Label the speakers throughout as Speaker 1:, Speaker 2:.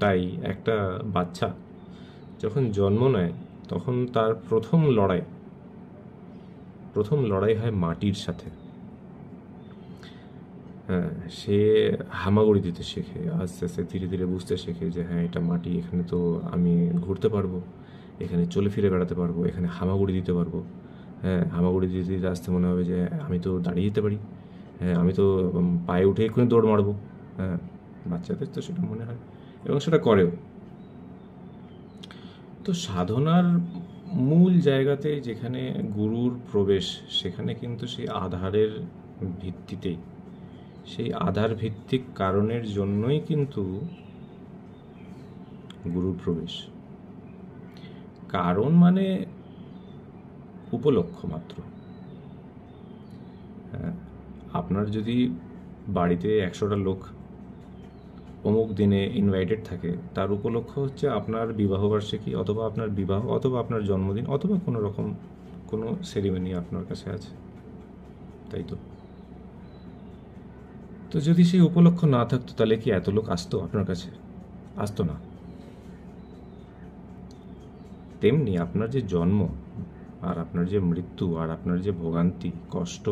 Speaker 1: তাই একটা বাচ্চা যখন জন্ম নেয় তখন তার প্রথম লড়াই হয় মাটির সাথে। হ্যাঁ, সে হামাগুড়ি দিতে শেখে, আস্তে আস্তে ধীরে ধীরে বুঝতে শেখে যে হ্যাঁ এটা মাটি, এখানে তো আমি ঘুরতে পারবো, এখানে চলে ফিরে বেড়াতে পারবো, এখানে হামাগুড়ি দিতে পারবো। হ্যাঁ, হামাগুড়ি দিতে দিতে আসতে মনে হবে যে আমি তো দাঁড়িয়ে যেতে পারি, হ্যাঁ আমি তো পায়ে উঠে এক্ষুনি দৌড় মারবো। হ্যাঁ, বাচ্চাদের তো সেটা মনে হয় এবং সেটা করেও। তো সাধনার মূল জায়গাতে যেখানে গুরুর প্রবেশ, সেখানে কিন্তু সেই আধারের ভিত্তিতেই, সেই আধার ভিত্তিক কারণের জন্যই কিন্তু গুরুর প্রবেশ। কারণ মানে উপলক্ষ মাত্র। হ্যাঁ, আপনার যদি বাড়িতে 100টা লোক অমুক দিনে ইনভাইটেড থাকে, তার উপলক্ষ হচ্ছে আপনার বিবাহবার্ষিকী, অথবা আপনার বিবাহ, অথবা আপনার জন্মদিন, অথবা কোনো রকম কোনো সেরিমনি আপনার কাছে আছে, তাই তো? তো যদি সেই উপলক্ষ না থাকতো তাহলে কি এত লোক আসতো আপনার কাছে? আসতো না। তেমনি আপনার যে জন্ম, আর আপনার যে মৃত্যু, আর আপনার যে ভোগান্তি, কষ্ট,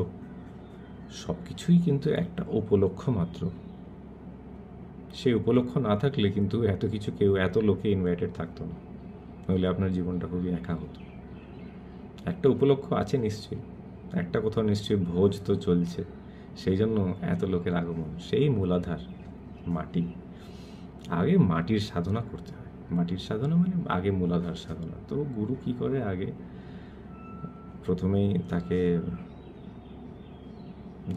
Speaker 1: সব কিছুই কিন্তু একটা উপলক্ষ মাত্র। সেই উপলক্ষ না থাকলে কিন্তু এত কিছু, কেউ এত লোকে ইনভাইটেড থাকতো না, নইলে আপনার জীবনটা খুবই একা হতো। একটা উপলক্ষ আছে নিশ্চয়ই, একটা কোথাও নিশ্চয়ই ভোজ তো চলছে, সেই জন্য এত লোকের আগমন। সেই মূলাধার মাটি, আগে মাটির সাধনা করতে হয়। মাটির সাধনা মানে আগে মূলাধার সাধনা। তো গুরু কি করে, আগে প্রথমেই তাকে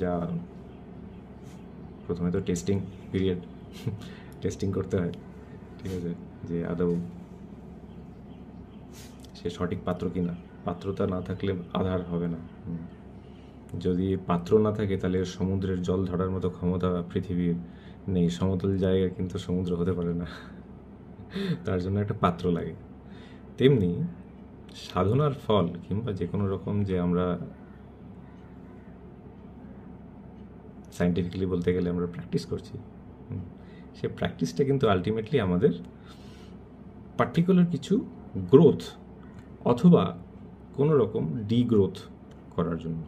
Speaker 1: যা প্রথমে তো টেস্টিং পিরিয়ড, টেস্টিং করতে হয়, ঠিক আছে, যে আদৌ সে সঠিক পাত্র কিনা। পাত্রতা না থাকলে আধার হবে না। যদি পাত্র না থাকে তাহলে সমুদ্রের জল ধরার মতো ক্ষমতা পৃথিবীর নেই। সমতল জায়গা কিন্তু সমুদ্র হতে পারে না, তার জন্য একটা পাত্র লাগে। তেমনি সাধনার ফল কিংবা যে কোনো রকম, যে আমরা সায়েন্টিফিক্যালি বলতে গেলে আমরা প্র্যাকটিস করছি, সে প্র্যাকটিসটা কিন্তু আলটিমেটলি আমাদের পার্টিকুলার কিছু গ্রোথ অথবা কোনো রকম ডিগ্রোথ করার জন্য।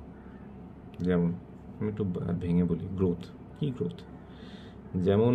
Speaker 1: যেমন আমি একটু ভেঙে বলি, গ্রোথ কি? গ্রোথ যেমন